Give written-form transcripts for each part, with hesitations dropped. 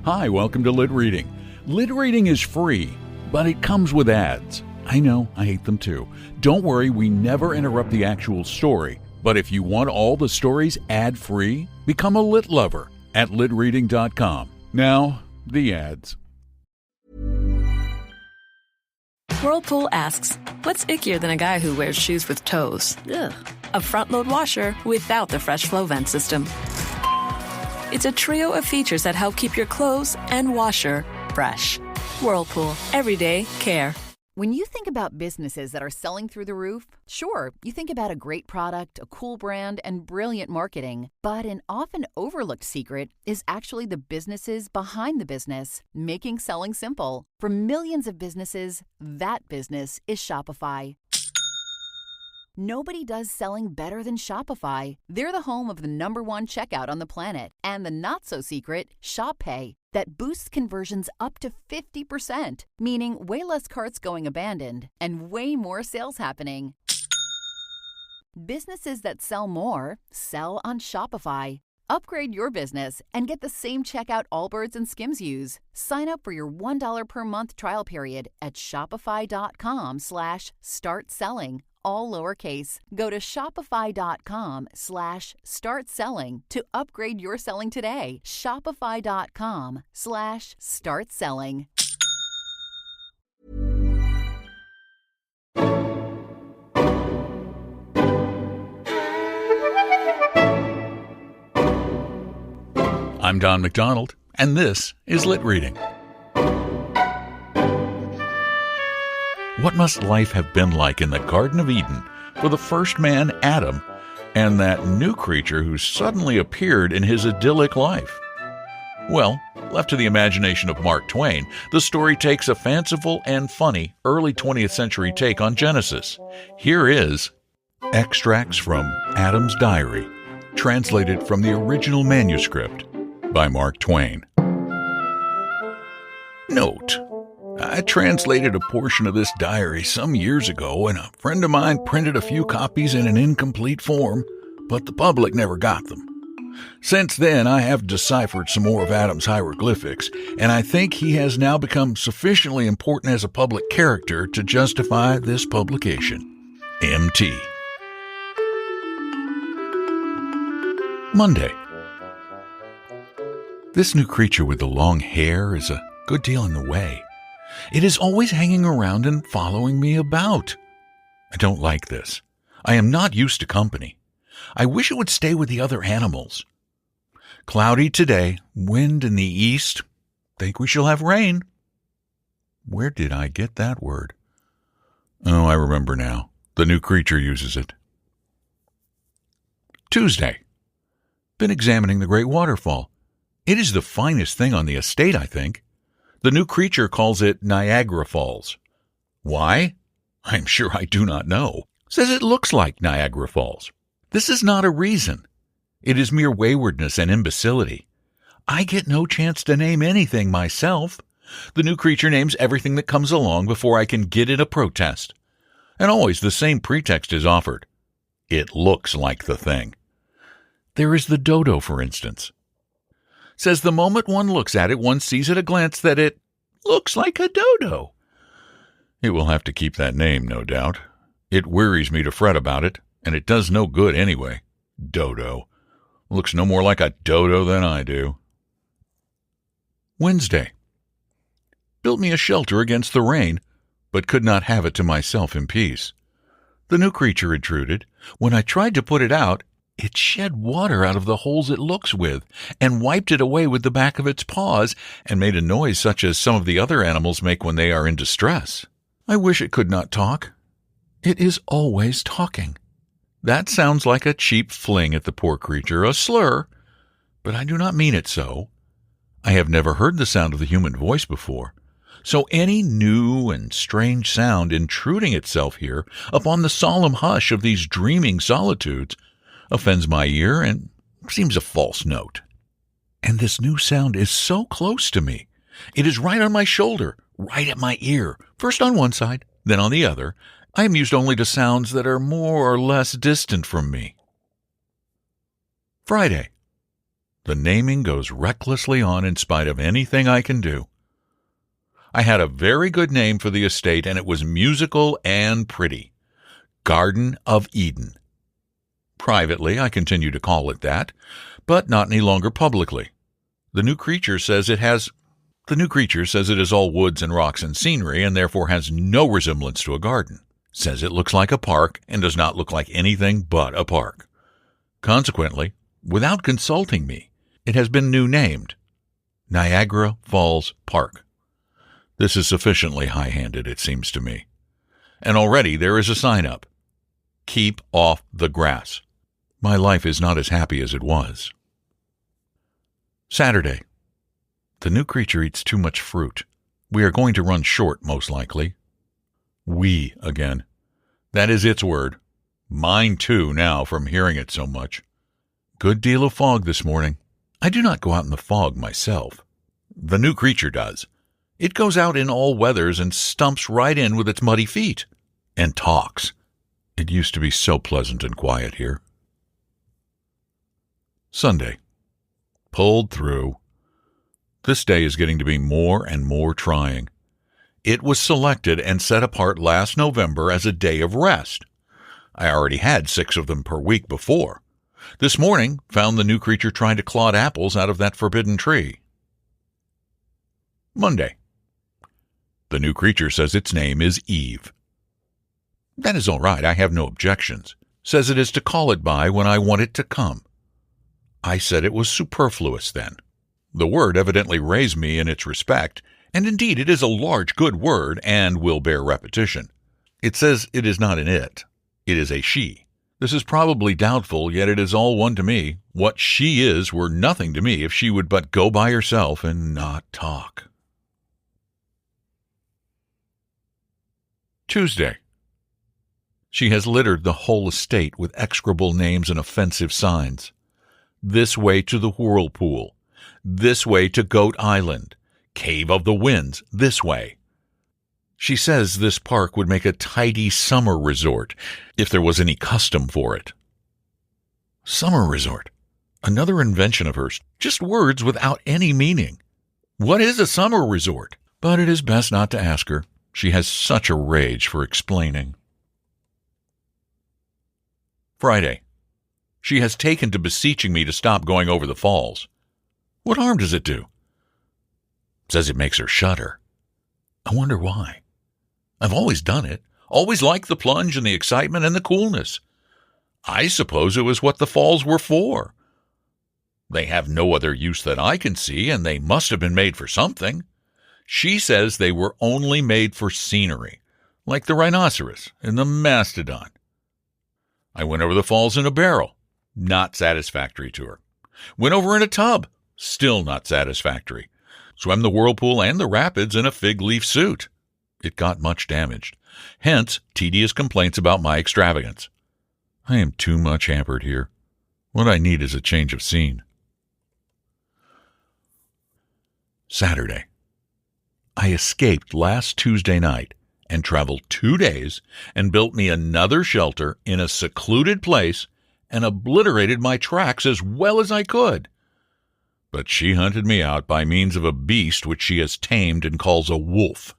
Hi, welcome to LitReading. LitReading is free, but it comes with ads. I know, I hate them too. Don't worry, we never interrupt the actual story. But if you want all the stories ad-free, become a Lit Lover at litreading.com. Now, the ads. Whirlpool asks, what's ickier than a guy who wears shoes with toes? Ugh. A front-load washer without the fresh flow vent system. It's a trio of features that help keep your clothes and washer fresh. Whirlpool. Everyday care. When you think about businesses that are selling through the roof, sure, you think about a great product, a cool brand, and brilliant marketing. But an often overlooked secret is actually the businesses behind the business, making selling simple. For millions of businesses, that business is Shopify. Nobody does selling better than Shopify. They're the home of the #1 checkout on the planet and the not-so-secret Shop Pay that boosts conversions up to 50%, meaning way less carts going abandoned and way more sales happening. Businesses that sell more sell on Shopify. Upgrade your business and get the same checkout Allbirds and Skims use. Sign up for your $1 per month trial period at shopify.com/start selling. All lowercase. Go to shopify.com/start selling to upgrade your selling today. Shopify.com/start selling. I'm Don McDonald, and this is Lit Reading. What must life have been like in the Garden of Eden for the first man, Adam, and that new creature who suddenly appeared in his idyllic life? Well, left to the imagination of Mark Twain, the story takes a fanciful and funny early 20th century take on Genesis. Here is Excerpts from Adam's Diary, translated from the original manuscript by Mark Twain. Note: I translated a portion of this diary some years ago, and a friend of mine printed a few copies in an incomplete form, but the public never got them. Since then, I have deciphered some more of Adam's hieroglyphics, and I think he has now become sufficiently important as a public character to justify this publication. M.T. Monday. This new creature with the long hair is a good deal in the way. It is always hanging around and following me about. I don't like this. I am not used to company. I wish it would stay with the other animals. Cloudy today, wind in the east. Think we shall have rain. Where did I get that word? Oh, I remember now. The new creature uses it. Tuesday. Been examining the great waterfall. It is the finest thing on the estate, I think. The new creature calls it Niagara Falls. Why? I'm sure I do not know. Says it looks like Niagara Falls. This is not a reason. It is mere waywardness and imbecility. I get no chance to name anything myself. The new creature names everything that comes along before I can get in a protest. And always the same pretext is offered. It looks like the thing. There is the dodo, for instance. Says the moment one looks at it, one sees at a glance that it looks like a dodo. It will have to keep that name, no doubt. It wearies me to fret about it, and it does no good anyway. Dodo. Looks no more like a dodo than I do. Wednesday. Built me a shelter against the rain, but could not have it to myself in peace. The new creature intruded. When I tried to put it out, it shed water out of the holes it looks with, and wiped it away with the back of its paws, and made a noise such as some of the other animals make when they are in distress. I wish it could not talk. It is always talking. That sounds like a cheap fling at the poor creature, a slur, but I do not mean it so. I have never heard the sound of the human voice before, so any new and strange sound intruding itself here upon the solemn hush of these dreaming solitudes offends my ear and seems a false note. And this new sound is so close to me. It is right on my shoulder, right at my ear, first on one side, then on the other. I am used only to sounds that are more or less distant from me. Friday. The naming goes recklessly on in spite of anything I can do. I had a very good name for the estate, and it was musical and pretty. Garden of Eden. Privately, I continue to call it that, but not any longer publicly. The new creature says it is all woods and rocks and scenery, and therefore has no resemblance to a garden. Says it looks like a park and does not look like anything but a park. Consequently, without consulting me, it has been new named Niagara Falls Park. This is sufficiently high-handed, it seems to me. And already there is a sign up. Keep off the grass. My life is not as happy as it was. Saturday. The new creature eats too much fruit. We are going to run short, most likely. We again. That is its word. Mine too, now, from hearing it so much. Good deal of fog this morning. I do not go out in the fog myself. The new creature does. It goes out in all weathers and stumps right in with its muddy feet. And talks. It used to be so pleasant and quiet here. Sunday. Pulled through. This day is getting to be more and more trying. It was selected and set apart last November as a day of rest. I already had 6 of them per week before. This morning, found the new creature trying to clod apples out of that forbidden tree. Monday. The new creature says its name is Eve. That is all right, I have no objections. Says it is to call it by when I want it to come. I said it was superfluous then. The word evidently raised me in its respect, and indeed it is a large good word and will bear repetition. It says it is not an it. It is a she. This is probably doubtful, yet it is all one to me. What she is were nothing to me if she would but go by herself and not talk. Tuesday. She has littered the whole estate with execrable names and offensive signs. This way to the whirlpool. This way to Goat Island. Cave of the Winds. This way. She says this park would make a tidy summer resort, if there was any custom for it. Summer resort. Another invention of hers. Just words without any meaning. What is a summer resort? But it is best not to ask her. She has such a rage for explaining. Friday. She has taken to beseeching me to stop going over the falls. What harm does it do? Says it makes her shudder. I wonder why. I've always done it, always liked the plunge and the excitement and the coolness. I suppose it was what the falls were for. They have no other use that I can see, and they must have been made for something. She says they were only made for scenery, like the rhinoceros and the mastodon. I went over the falls in a barrel. Not satisfactory to her. Went over in a tub. Still not satisfactory. Swam the whirlpool and the rapids in a fig leaf suit. It got much damaged. Hence, tedious complaints about my extravagance. I am too much hampered here. What I need is a change of scene. Saturday. I escaped last Tuesday night and traveled 2 days and built me another shelter in a secluded place and obliterated my tracks as well as I could. But she hunted me out by means of a beast which she has tamed and calls a wolf,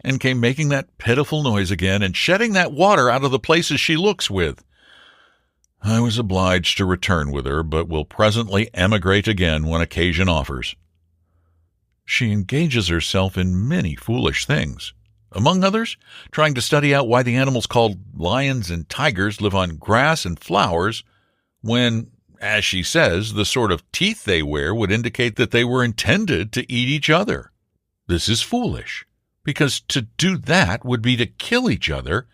and came making that pitiful noise again and shedding that water out of the places she looks with. I was obliged to return with her, but will presently emigrate again when occasion offers. She engages herself in many foolish things, among others, trying to study out why the animals called lions and tigers live on grass and flowers, when, as she says, the sort of teeth they wear would indicate that they were intended to eat each other. This is foolish, because to do that would be to kill each other,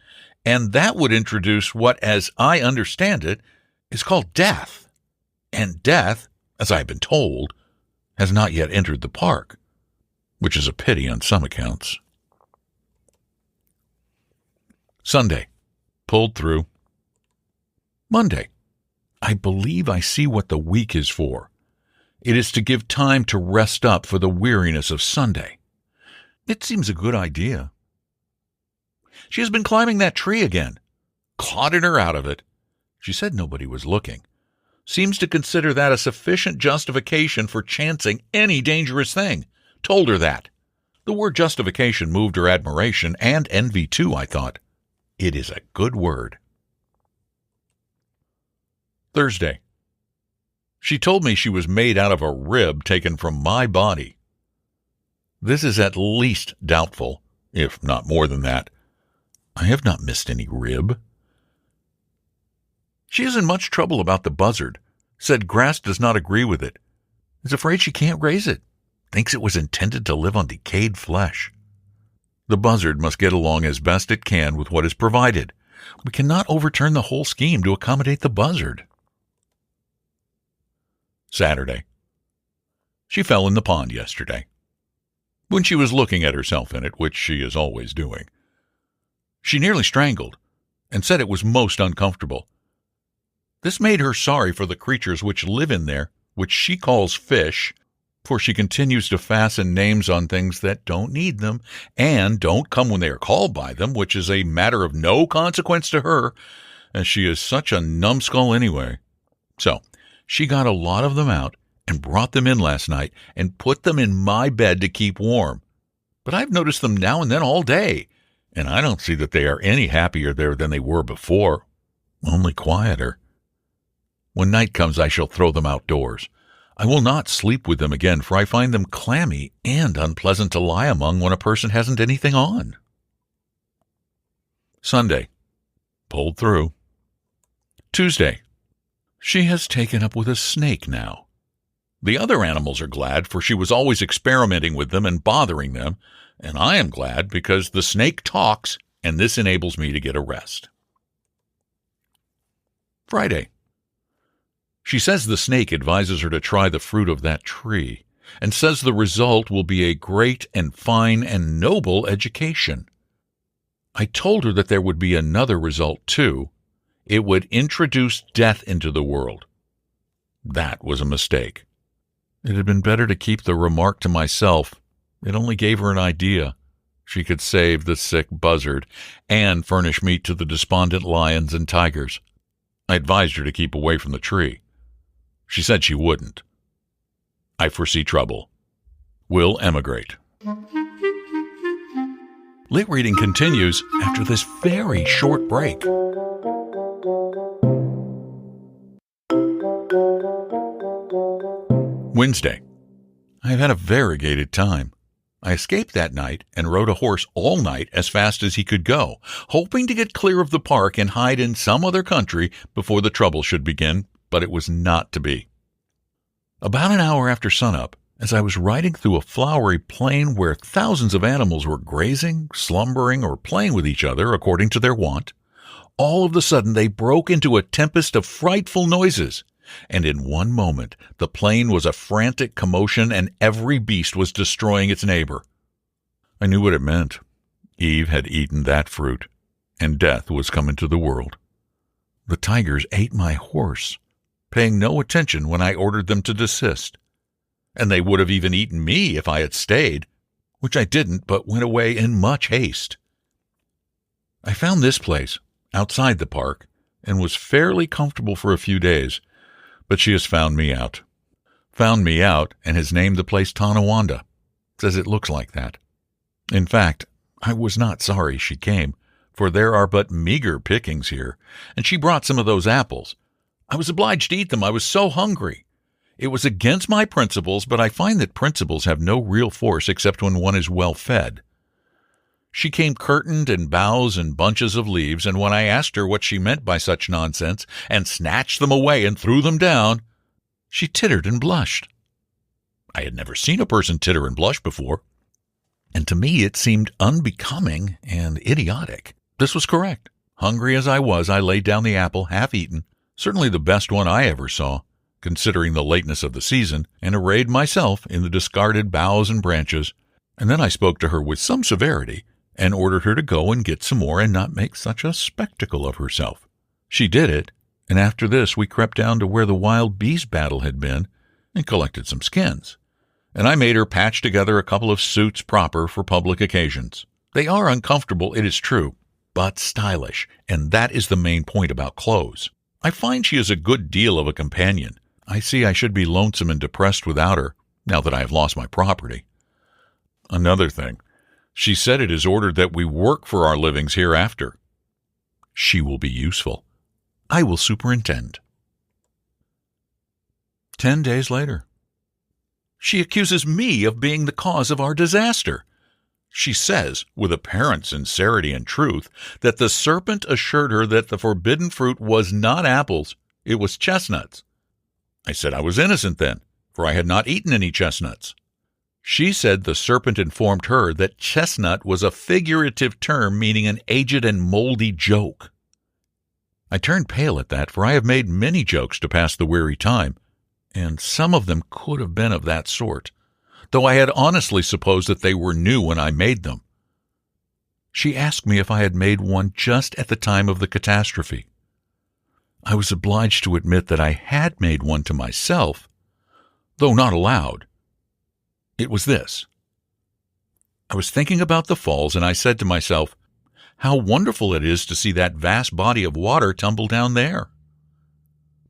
and that would introduce what, as I understand it, is called death. And death, as I have been told, has not yet entered the park, which is a pity on some accounts. Sunday. Pulled through. Monday. I believe I see what the week is for. It is to give time to rest up for the weariness of Sunday. It seems a good idea. She has been climbing that tree again. Clotted her out of it. She said nobody was looking. seems to consider that a sufficient justification for chancing any dangerous thing. Told her that. The word justification moved her admiration and envy too, I thought. It is a good word. Thursday. She told me she was made out of a rib taken from my body. This is at least doubtful, if not more than that. I have not missed any rib. She is in much trouble about the buzzard. Said grass does not agree with it. Is afraid she can't raise it. Thinks it was intended to live on decayed flesh. The buzzard must get along as best it can with what is provided. We cannot overturn the whole scheme to accommodate the buzzard. Saturday. She fell in the pond yesterday. When she was looking at herself in it, which she is always doing, she nearly strangled and said it was most uncomfortable. This made her sorry for the creatures which live in there, which she calls fish, for she continues to fasten names on things that don't need them and don't come when they are called by them, which is a matter of no consequence to her, as she is such a numbskull anyway. So she got a lot of them out and brought them in last night and put them in my bed to keep warm. But I've noticed them now and then all day, and I don't see that they are any happier there than they were before, only quieter. When night comes, I shall throw them outdoors. I will not sleep with them again, for I find them clammy and unpleasant to lie among when a person hasn't anything on. Sunday. Pulled through. Tuesday. She has taken up with a snake now. The other animals are glad, for she was always experimenting with them and bothering them, and I am glad because the snake talks, and this enables me to get a rest. Friday. She says the snake advises her to try the fruit of that tree, and says the result will be a great and fine and noble education. I told her that there would be another result, too. It would introduce death into the world. That was a mistake. It had been better to keep the remark to myself. It only gave her an idea. She could save the sick buzzard and furnish meat to the despondent lions and tigers. I advised her to keep away from the tree. She said she wouldn't. I foresee trouble. Will emigrate. Lit Reading continues after this very short break. Wednesday. I have had a variegated time. I escaped that night and rode a horse all night as fast as he could go, hoping to get clear of the park and hide in some other country before the trouble should begin, but it was not to be. About an hour after sunup, as I was riding through a flowery plain where thousands of animals were grazing, slumbering, or playing with each other according to their wont, all of a sudden they broke into a tempest of frightful noises, and in one moment the plain was a frantic commotion and every beast was destroying its neighbor. I knew what it meant. Eve had eaten that fruit, and death was come into the world. The tigers ate my horse, paying no attention when I ordered them to desist. And they would have even eaten me if I had stayed, which I didn't, but went away in much haste. I found this place, outside the park, and was fairly comfortable for a few days, but she has found me out. Found me out and has named the place Tonawanda. Says it looks like that. In fact, I was not sorry she came, for there are but meager pickings here, and she brought some of those apples. I was obliged to eat them. I was so hungry. It was against my principles, but I find that principles have no real force except when one is well fed. She came curtained in boughs and bunches of leaves, and when I asked her what she meant by such nonsense, and snatched them away and threw them down, she tittered and blushed. I had never seen a person titter and blush before, and to me it seemed unbecoming and idiotic. This was correct. Hungry as I was, I laid down the apple half-eaten, certainly the best one I ever saw, considering the lateness of the season, and arrayed myself in the discarded boughs and branches, and then I spoke to her with some severity, and ordered her to go and get some more and not make such a spectacle of herself. She did it, and after this we crept down to where the wild beast battle had been and collected some skins, and I made her patch together a couple of suits proper for public occasions. They are uncomfortable, it is true, but stylish, and that is the main point about clothes. I find she is a good deal of a companion. I see I should be lonesome and depressed without her, now that I have lost my property. Another thing, she said it is ordered that we work for our livings hereafter. She will be useful. I will superintend. 10 days later. She accuses me of being the cause of our disaster. She says, with apparent sincerity and truth, that the serpent assured her that the forbidden fruit was not apples, it was chestnuts. I said I was innocent then, for I had not eaten any chestnuts. She said the serpent informed her that chestnut was a figurative term meaning an aged and moldy joke. I turned pale at that, for I have made many jokes to pass the weary time, and some of them could have been of that sort, though I had honestly supposed that they were new when I made them. She asked me if I had made one just at the time of the catastrophe. I was obliged to admit that I had made one to myself, though not aloud. It was this. I was thinking about the falls, and I said to myself, how wonderful it is to see that vast body of water tumble down there.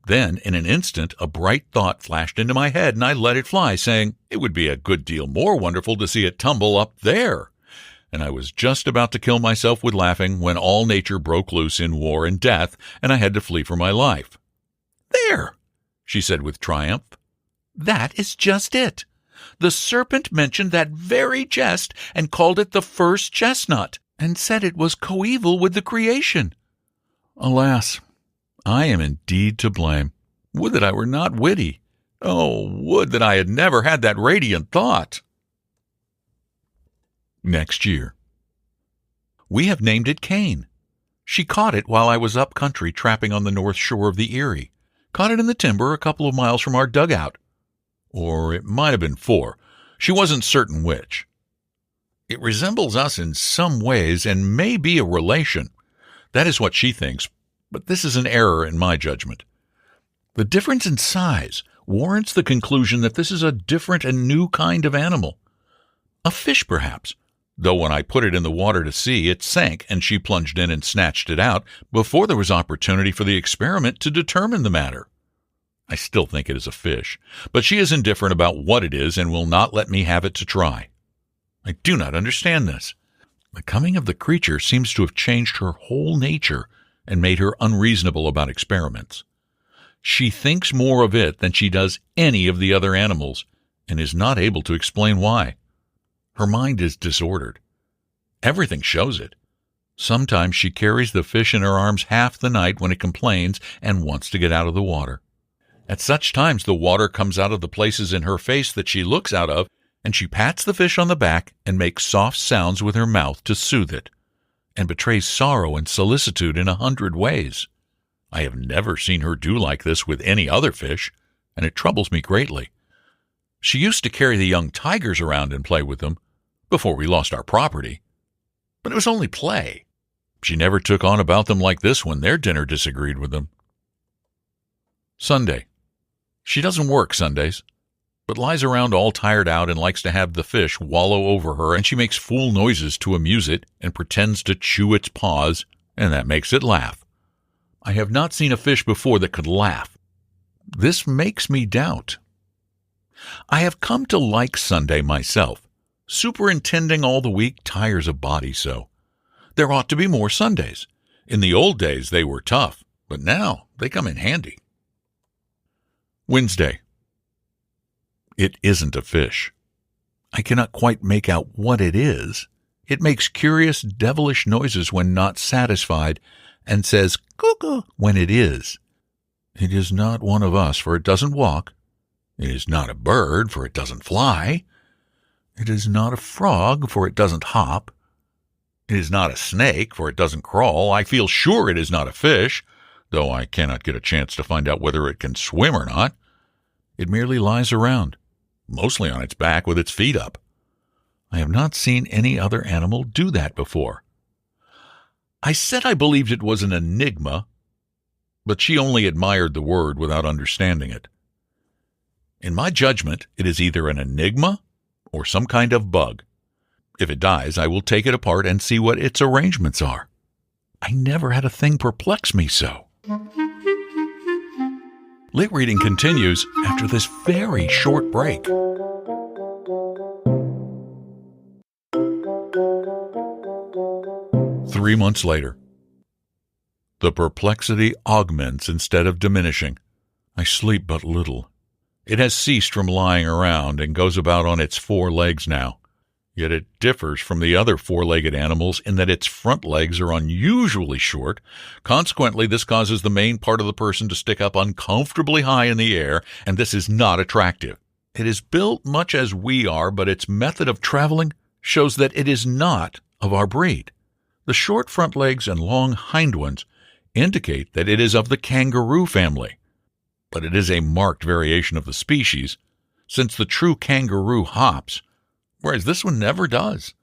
Then, in an instant, a bright thought flashed into my head, and I let it fly, saying, it would be a good deal more wonderful to see it tumble up there. And I was just about to kill myself with laughing when all nature broke loose in war and death, and I had to flee for my life. There, she said with triumph. That is just it. The serpent mentioned that very jest and called it the first chestnut, and said it was coeval with the creation. Alas, I am indeed to blame. Would that I were not witty. Oh, would that I had never had that radiant thought. Next year. We have named it Cain. She caught it while I was up country trapping on the north shore of the Erie. Caught it in the timber a couple of miles from our dugout. Or it might have been 4. She wasn't certain which. It resembles us in some ways and may be a relation. That is what she thinks, but this is an error in my judgment. The difference in size warrants the conclusion that this is a different and new kind of animal. A fish, perhaps, though when I put it in the water to see, it sank, and she plunged in and snatched it out before there was opportunity for the experiment to determine the matter. I still think it is a fish, but she is indifferent about what it is and will not let me have it to try. I do not understand this. The coming of the creature seems to have changed her whole nature and made her unreasonable about experiments. She thinks more of it than she does any of the other animals, and is not able to explain why. Her mind is disordered. Everything shows it. Sometimes she carries the fish in her arms half the night when it complains and wants to get out of the water. At such times the water comes out of the places in her face that she looks out of, and she pats the fish on the back and makes soft sounds with her mouth to soothe it, and betrays sorrow and solicitude in 100 ways. I have never seen her do like this with any other fish, and it troubles me greatly. She used to carry the young tigers around and play with them, before we lost our property. But it was only play. She never took on about them like this when their dinner disagreed with them. Sunday. She doesn't work Sundays, but lies around all tired out and likes to have the fish wallow over her, and she makes fool noises to amuse it and pretends to chew its paws, and that makes it laugh. I have not seen a fish before that could laugh. This makes me doubt. I have come to like Sunday myself. Superintending all the week tires a body so. There ought to be more Sundays. In the old days they were tough, but now they come in handy. Wednesday. It isn't a fish. I cannot quite make out what it is. It makes curious, devilish noises when not satisfied, and says cuckoo when it is. It is not one of us, for it doesn't walk. It is not a bird, for it doesn't fly. It is not a frog, for it doesn't hop. It is not a snake, for it doesn't crawl. I feel sure it is not a fish, though I cannot get a chance to find out whether it can swim or not. It merely lies around, mostly on its back with its feet up. I have not seen any other animal do that before. I said I believed it was an enigma, but she only admired the word without understanding it. In my judgment, it is either an enigma or some kind of bug. If it dies, I will take it apart and see what its arrangements are. I never had a thing perplex me so. Lit Reading continues after this very short break. Three months later. The perplexity augments instead of diminishing. I sleep but little. It has ceased from lying around and goes about on its four legs now. Yet it differs from the other four-legged animals in that its front legs are unusually short. Consequently, this causes the main part of the person to stick up uncomfortably high in the air, and this is not attractive. It is built much as we are, but its method of traveling shows that it is not of our breed. The short front legs and long hind ones indicate that it is of the kangaroo family, but it is a marked variation of the species, since the true kangaroo hops, whereas this one never does.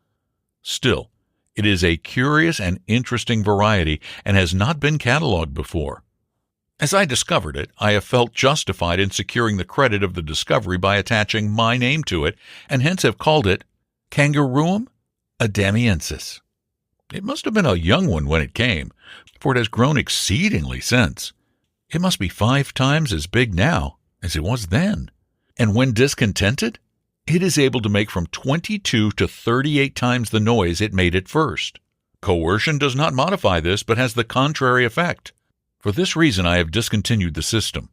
Still, it is a curious and interesting variety and has not been cataloged before. As I discovered it, I have felt justified in securing the credit of the discovery by attaching my name to it, and hence have called it Kangaroom adamiensis. It must have been a young one when it came, for it has grown exceedingly since. It must be 5 times as big now as it was then, and when discontented, it is able to make from 22 to 38 times the noise it made at first. Coercion does not modify this, but has the contrary effect. For this reason, I have discontinued the system.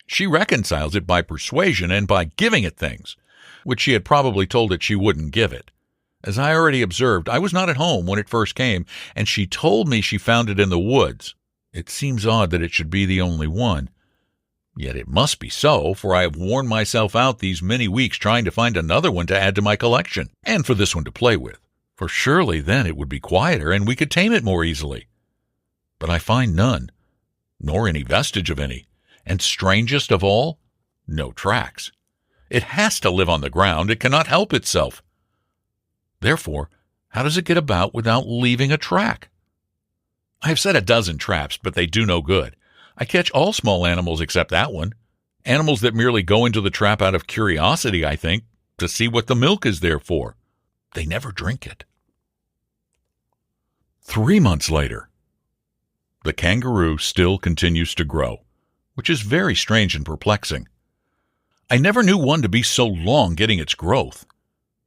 She reconciles it by persuasion and by giving it things, which she had probably told it she wouldn't give it. As I already observed, I was not at home when it first came, and she told me she found it in the woods. It seems odd that it should be the only one. Yet it must be so, for I have worn myself out these many weeks trying to find another one to add to my collection, and for this one to play with, for surely then it would be quieter and we could tame it more easily. But I find none, nor any vestige of any, and strangest of all, no tracks. It has to live on the ground, it cannot help itself. Therefore, how does it get about without leaving a track? I have set a dozen traps, but they do no good. I catch all small animals except that one. Animals that merely go into the trap out of curiosity, I think, to see what the milk is there for. They never drink it. 3 months later. The kangaroo still continues to grow, which is very strange and perplexing. I never knew one to be so long getting its growth.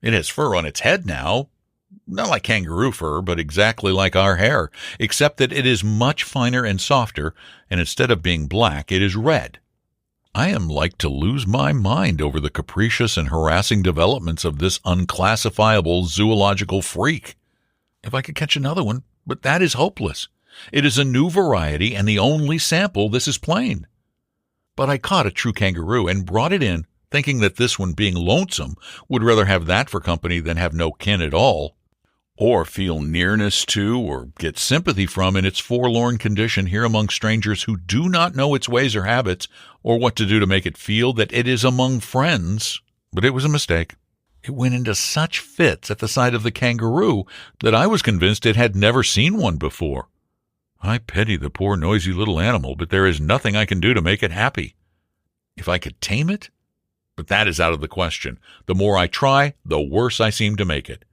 It has fur on its head now, not like kangaroo fur, but exactly like our hair, except that it is much finer and softer, and instead of being black, it is red. I am like to lose my mind over the capricious and harassing developments of this unclassifiable zoological freak. If I could catch another one, but that is hopeless. It is a new variety, and the only sample, this is plain. But I caught a true kangaroo and brought it in, thinking that this one, being lonesome, would rather have that for company than have no kin at all, or feel nearness to or get sympathy from in its forlorn condition here among strangers who do not know its ways or habits, or what to do to make it feel that it is among friends. But it was a mistake. It went into such fits at the sight of the kangaroo that I was convinced it had never seen one before. I pity the poor noisy little animal, but there is nothing I can do to make it happy. If I could tame it? But that is out of the question. The more I try, the worse I seem to make it.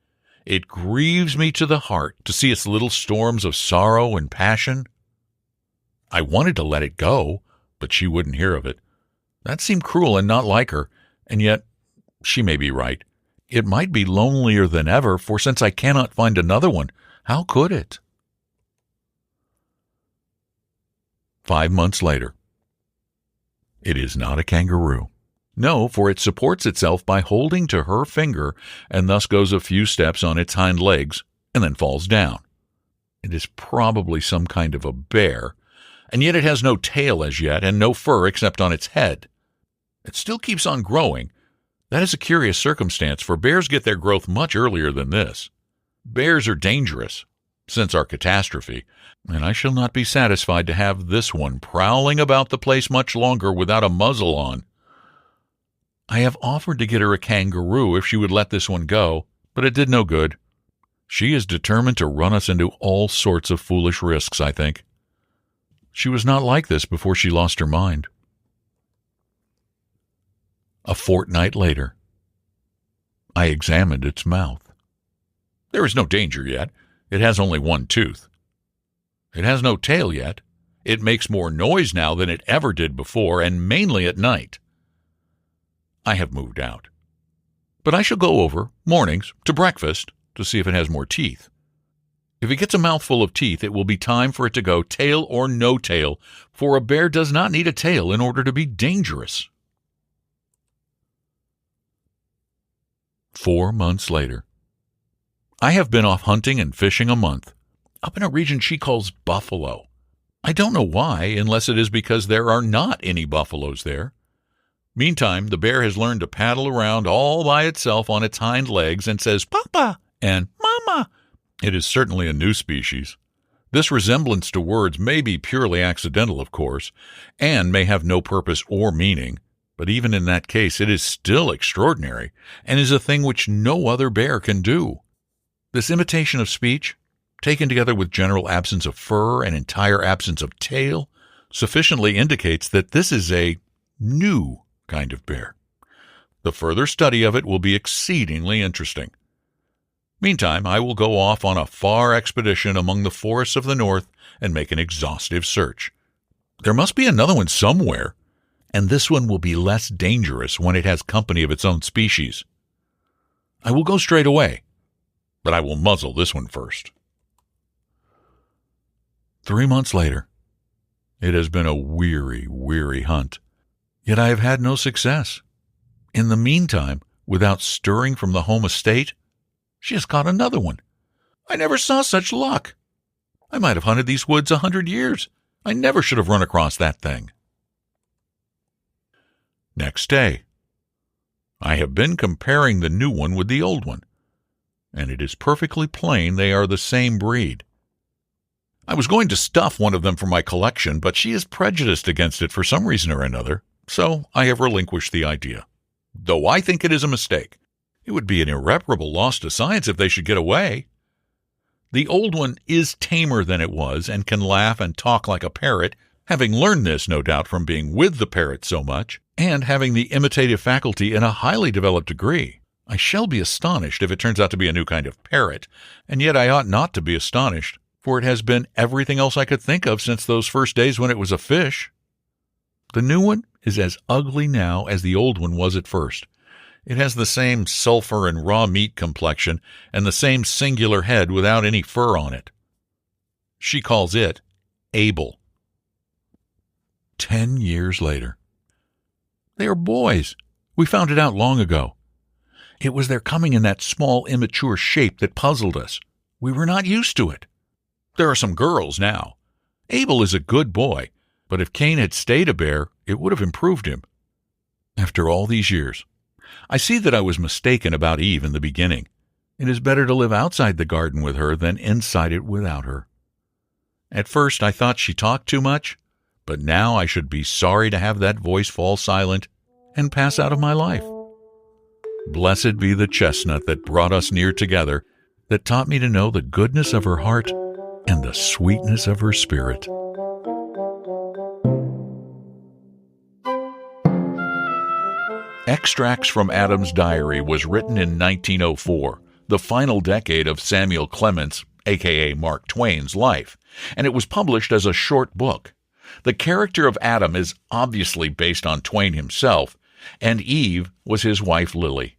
It grieves me to the heart to see its little storms of sorrow and passion. I wanted to let it go, but she wouldn't hear of it. That seemed cruel and not like her, and yet she may be right. It might be lonelier than ever, for since I cannot find another one, how could it? 5 months later. It is not a kangaroo. No, for it supports itself by holding to her finger and thus goes a few steps on its hind legs and then falls down. It is probably some kind of a bear, and yet it has no tail as yet and no fur except on its head. It still keeps on growing. That is a curious circumstance, for bears get their growth much earlier than this. Bears are dangerous, since our catastrophe, and I shall not be satisfied to have this one prowling about the place much longer without a muzzle on. I have offered to get her a kangaroo if she would let this one go, but it did no good. She is determined to run us into all sorts of foolish risks, I think. She was not like this before she lost her mind. A fortnight later. I examined its mouth. There is no danger yet. It has only one tooth. It has no tail yet, It makes more noise now than it ever did before, and mainly at night. I have moved out. But I shall go over, mornings, to breakfast to see if it has more teeth. If it gets a mouthful of teeth, it will be time for it to go tail or no tail, for a bear does not need a tail in order to be dangerous. 4 months later. I have been off hunting and fishing a month, up in a region she calls Buffalo. I don't know why, unless it is because there are not any buffaloes there. Meantime, the bear has learned to paddle around all by itself on its hind legs and says, "Papa," and "Mama." It is certainly a new species. This resemblance to words may be purely accidental, of course, and may have no purpose or meaning, but even in that case it is still extraordinary, and is a thing which no other bear can do. This imitation of speech, taken together with general absence of fur and entire absence of tail, sufficiently indicates that this is a new kind of bear. The further study of it will be exceedingly interesting. Meantime, I will go off on a far expedition among the forests of the north and make an exhaustive search. There must be another one somewhere, and this one will be less dangerous when it has company of its own species. I will go straight away, but I will muzzle this one first. 3 months later. It has been a weary, weary hunt, yet I have had no success. In the meantime, without stirring from the home estate, she has caught another one. I never saw such luck. I might have hunted these woods 100 years. I never should have run across that thing. Next day. I have been comparing the new one with the old one, and it is perfectly plain they are the same breed. I was going to stuff one of them for my collection, but she is prejudiced against it for some reason or another, so I have relinquished the idea. Though I think it is a mistake. It would be an irreparable loss to science if they should get away. The old one is tamer than it was and can laugh and talk like a parrot, having learned this, no doubt, from being with the parrot so much, and having the imitative faculty in a highly developed degree. I shall be astonished if it turns out to be a new kind of parrot, and yet I ought not to be astonished, for it has been everything else I could think of since those first days when it was a fish. The new one is as ugly now as the old one was at first. It has the same sulfur and raw meat complexion and the same singular head without any fur on it. She calls it Abel. 10 years later. They are boys. We found it out long ago. It was their coming in that small, immature shape that puzzled us. We were not used to it. There are some girls now. Abel is a good boy, but if Cain had stayed a bear, it would have improved him. After all these years, I see that I was mistaken about Eve in the beginning. It is better to live outside the garden with her than inside it without her. At first I thought she talked too much, but now I should be sorry to have that voice fall silent and pass out of my life. Blessed be the chestnut that brought us near together, that taught me to know the goodness of her heart and the sweetness of her spirit. Extracts from Adam's Diary was written in 1904, the final decade of Samuel Clemens, a.k.a. Mark Twain's life, and it was published as a short book. The character of Adam is obviously based on Twain himself, and Eve was his wife Lily.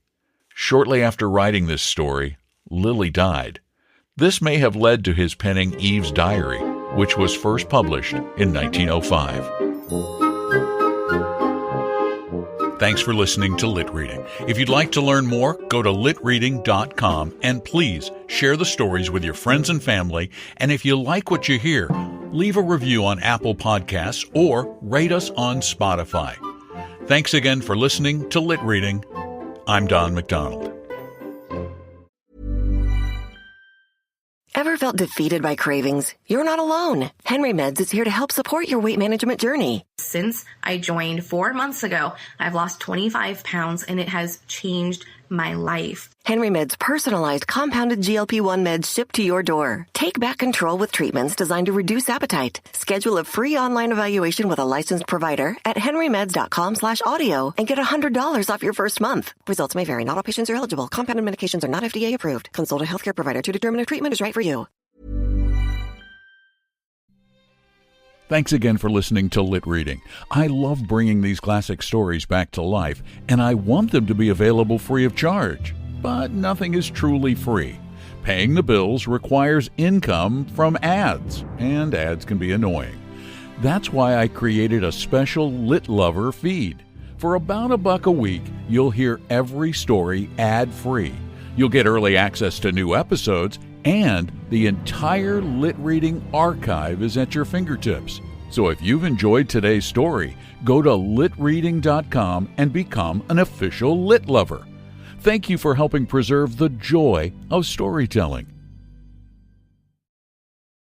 Shortly after writing this story, Lily died. This may have led to his penning Eve's Diary, which was first published in 1905. Thanks for listening to Lit Reading. If you'd like to learn more, go to litreading.com and please share the stories with your friends and family. And if you like what you hear, leave a review on Apple Podcasts or rate us on Spotify. Thanks again for listening to Lit Reading. I'm Don McDonald. Ever felt defeated by cravings? You're not alone. Henry Meds is here to help support your weight management journey. Since I joined 4 months ago, I've lost 25 pounds and it has changed my life. Henry Meds' personalized compounded GLP-1 meds shipped to your door. Take back control with treatments designed to reduce appetite. Schedule a free online evaluation with a licensed provider at henrymeds.com/audio and get $100 off your first month. Results may vary. Not all patients are eligible. Compounded medications are not FDA approved. Consult a healthcare provider to determine if treatment is right for you. Thanks again for listening to Lit Reading. I love bringing these classic stories back to life, and I want them to be available free of charge. But nothing is truly free. Paying the bills requires income from ads, and ads can be annoying. That's why I created a special Lit Lover feed. For about $1 a week, you'll hear every story ad-free. You'll get early access to new episodes, and the entire Lit Reading archive is at your fingertips. So if you've enjoyed today's story, go to litreading.com and become an official Lit Lover. Thank you for helping preserve the joy of storytelling.